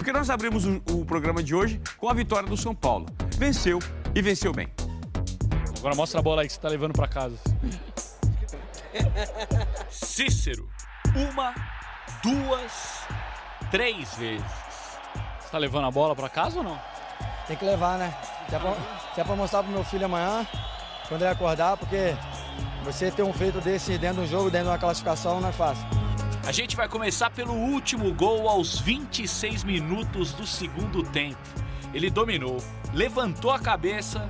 Porque nós abrimos o programa de hoje com a vitória do São Paulo. Venceu e venceu bem. Agora mostra a bola aí que você tá levando pra casa. Cícero, 1, 2, 3 vezes. Você tá levando a bola pra casa ou não? Tem que levar, né? Se é pra mostrar pro meu filho amanhã, quando ele acordar, porque você ter um feito desse dentro do jogo, dentro de uma classificação, não é fácil. A gente vai começar pelo último gol aos 26 minutos do segundo tempo. Ele dominou, levantou a cabeça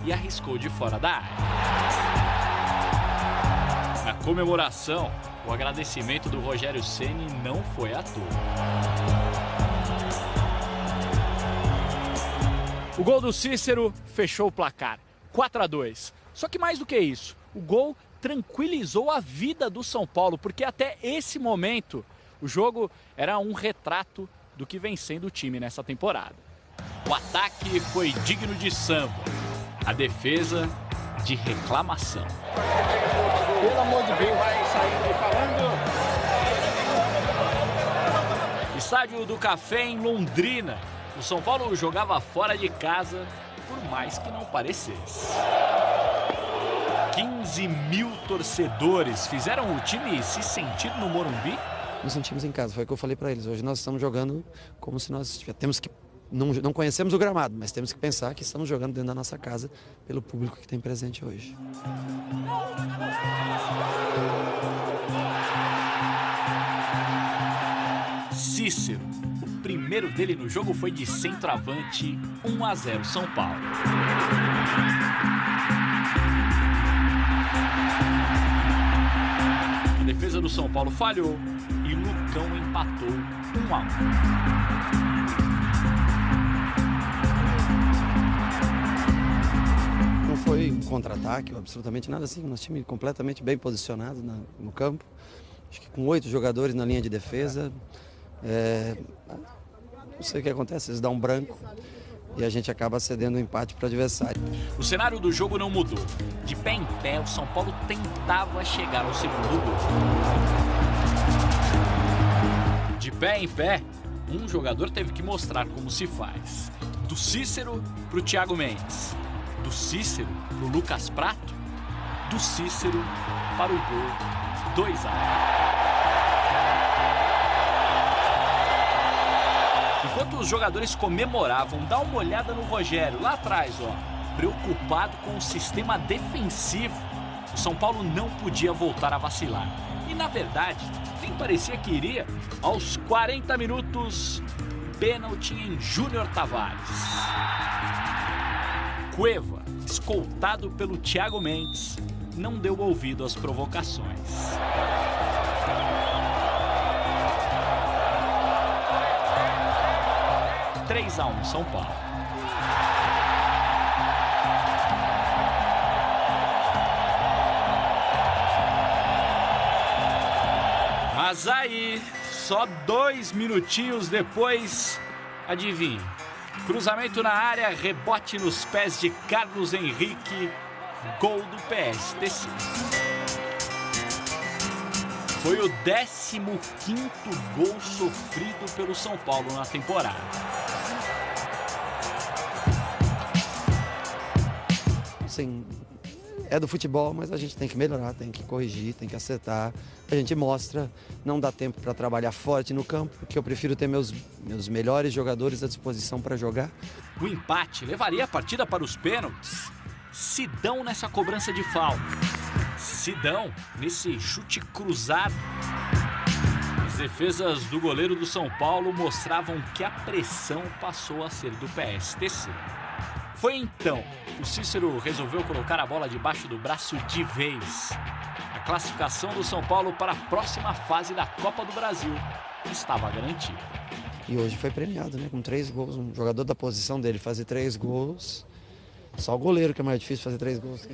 e arriscou de fora da área. Na comemoração, o agradecimento do Rogério Ceni não foi à toa. O gol do Cícero fechou o placar, 4-2. Só que mais do que isso, o gol tranquilizou a vida do São Paulo, porque até esse momento o jogo era um retrato do que vem sendo o time nessa temporada. O ataque foi digno de samba, a defesa de reclamação. Pelo amor de Deus, vai saindo falando. Estádio do Café em Londrina. O São Paulo jogava fora de casa, por mais que não parecesse. 15 mil torcedores fizeram o time se sentir no Morumbi? Nos sentimos em casa, foi o que eu falei para eles. Hoje nós estamos jogando como se nós temos que... Não conhecemos o gramado, mas temos que pensar que estamos jogando dentro da nossa casa pelo público que tem presente hoje. Cícero. O primeiro dele no jogo foi de centroavante, 1-0 São Paulo. A defesa do São Paulo falhou e Lucão empatou 1-1. Não foi um contra-ataque ou absolutamente nada assim. Nosso time completamente bem posicionado no campo. Acho que com 8 jogadores na linha de defesa. Não sei o que acontece, eles dão um branco e a gente acaba cedendo o empate para o adversário. O cenário do jogo não mudou. De pé em pé, o São Paulo tentava chegar ao segundo gol. De pé em pé, um jogador teve que mostrar como se faz. Do Cícero para o Thiago Mendes. Do Cícero para o Lucas Prato. Do Cícero para o gol 2-1. Enquanto os jogadores comemoravam, dá uma olhada no Rogério, lá atrás, preocupado com o sistema defensivo. O São Paulo não podia voltar a vacilar. E, na verdade, nem parecia que iria. Aos 40 minutos, pênalti em Júnior Tavares. Cueva, escoltado pelo Thiago Mendes, não deu ouvido às provocações. Três a 1 São Paulo. Mas aí, só 2 minutinhos depois, adivinha? Cruzamento na área, rebote nos pés de Carlos Henrique, gol do PSTC. Foi o 15º gol sofrido pelo São Paulo na temporada. Sim, é do futebol, mas a gente tem que melhorar, tem que corrigir, tem que acertar. A gente mostra, não dá tempo para trabalhar forte no campo, porque eu prefiro ter meus melhores jogadores à disposição para jogar. O empate levaria a partida para os pênaltis. Sidão nessa cobrança de falta. Sidão nesse chute cruzado. As defesas do goleiro do São Paulo mostravam que a pressão passou a ser do PSTC. Foi então que o Cícero resolveu colocar a bola debaixo do braço de vez. A classificação do São Paulo para a próxima fase da Copa do Brasil estava garantida. E hoje foi premiado, né? Com 3 gols. Um jogador da posição dele fazer 3 gols. Só o goleiro que é mais difícil fazer 3 gols.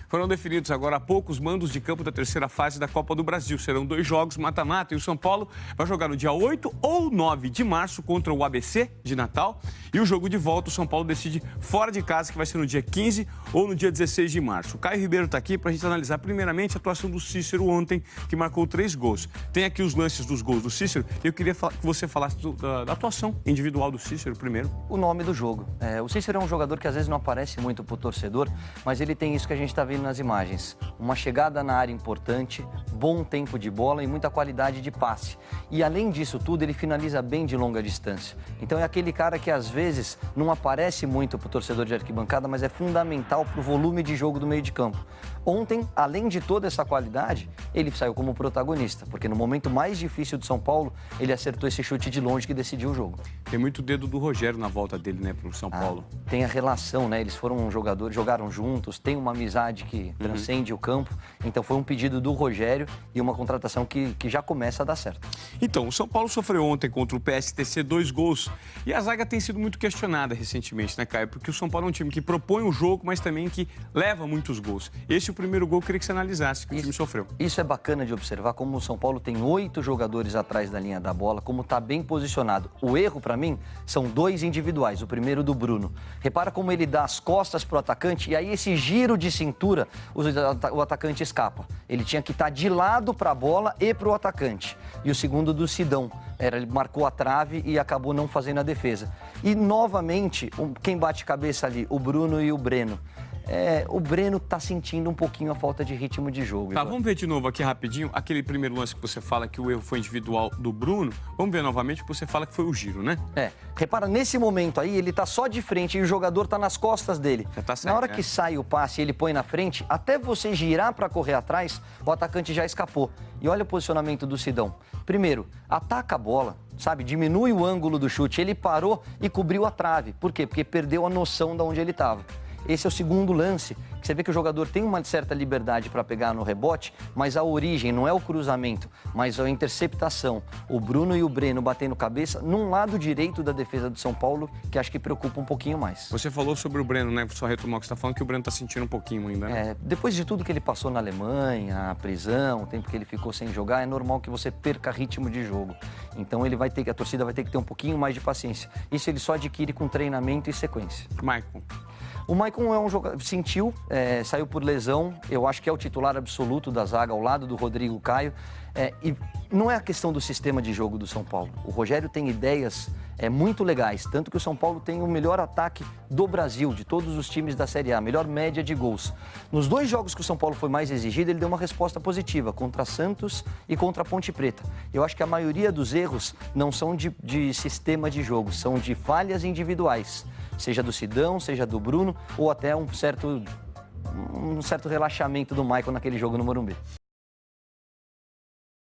Foram definidos agora há pouco os mandos de campo da terceira fase da Copa do Brasil. Serão 2 jogos mata-mata e o São Paulo vai jogar no dia 8 ou 9 de março contra o ABC de Natal. E o jogo de volta, o São Paulo decide fora de casa, que vai ser no dia 15 ou no dia 16 de março. O Caio Ribeiro está aqui para a gente analisar primeiramente a atuação do Cícero ontem, que marcou 3 gols. Tem aqui os lances dos gols do Cícero. Eu queria que você falasse da atuação individual do Cícero primeiro. O nome do jogo. O Cícero é um jogador que às vezes não aparece muito para o torcedor, mas ele tem isso que a gente está vendo nas imagens. Uma chegada na área importante, bom tempo de bola e muita qualidade de passe. E além disso tudo, ele finaliza bem de longa distância. Então é aquele cara que às vezes não aparece muito para o torcedor de arquibancada, mas é fundamental para o volume de jogo do meio de campo. Ontem, além de toda essa qualidade, ele saiu como protagonista, porque no momento mais difícil do São Paulo, ele acertou esse chute de longe que decidiu o jogo. Tem muito dedo do Rogério na volta dele, né, para o São Paulo. Tem a relação, né? Eles foram jogadores, jogaram juntos, tem uma amizade que transcende o campo. Então foi um pedido do Rogério e uma contratação que já começa a dar certo. Então, o São Paulo sofreu ontem contra o PSTC 2 gols. E a zaga tem sido muito questionada recentemente, né, Caio? Porque o São Paulo é um time que propõe o jogo, mas também que leva muitos gols. Esse é o primeiro gol que eu queria que você analisasse, que o time sofreu. Isso é bacana de observar, como o São Paulo tem 8 jogadores atrás da linha da bola, como está bem posicionado. O erro, para mim, são 2 individuais. O primeiro do Bruno. Repara como ele dá as costas para o atacante e aí esse giro de cintura, o atacante escapa. Ele tinha que estar de lado para a bola e para o atacante. E o segundo do Sidão. Ele marcou a trave e acabou não fazendo a defesa. E, novamente, quem bate cabeça ali? O Bruno e o Breno. O Breno está sentindo um pouquinho a falta de ritmo de jogo. Tá, vamos ver de novo aqui rapidinho. Aquele primeiro lance que você fala que o erro foi individual do Bruno. Vamos ver novamente que você fala que foi o giro, né? Repara, nesse momento aí, ele tá só de frente e o jogador tá nas costas dele. Já tá certo, na hora que sai o passe e ele põe na frente, até você girar para correr atrás, o atacante já escapou. E olha o posicionamento do Sidão. Primeiro, ataca a bola, sabe? Diminui o ângulo do chute. Ele parou e cobriu a trave. Por quê? Porque perdeu a noção de onde ele estava. Esse é o segundo lance, que você vê que o jogador tem uma certa liberdade para pegar no rebote, mas a origem não é o cruzamento, mas a interceptação. O Bruno e o Breno batendo cabeça num lado direito da defesa do São Paulo, que acho que preocupa um pouquinho mais. Você falou sobre o Breno, né? Só retomar o que você está falando, que o Breno está sentindo um pouquinho ainda, né? Depois de tudo que ele passou na Alemanha, a prisão, o tempo que ele ficou sem jogar, é normal que você perca ritmo de jogo. Então a torcida vai ter que ter um pouquinho mais de paciência. Isso ele só adquire com treinamento e sequência. Maicon. O Maicon é um jogador, sentiu, saiu por lesão, eu acho que é o titular absoluto da zaga ao lado do Rodrigo Caio. E não é a questão do sistema de jogo do São Paulo. O Rogério tem ideias muito legais, tanto que o São Paulo tem o melhor ataque do Brasil, de todos os times da Série A, a melhor média de gols. Nos 2 jogos que o São Paulo foi mais exigido, ele deu uma resposta positiva, contra Santos e contra a Ponte Preta. Eu acho que a maioria dos erros não são de sistema de jogo, são de falhas individuais, seja do Sidão, seja do Bruno, ou até um certo relaxamento do Maicon naquele jogo no Morumbi.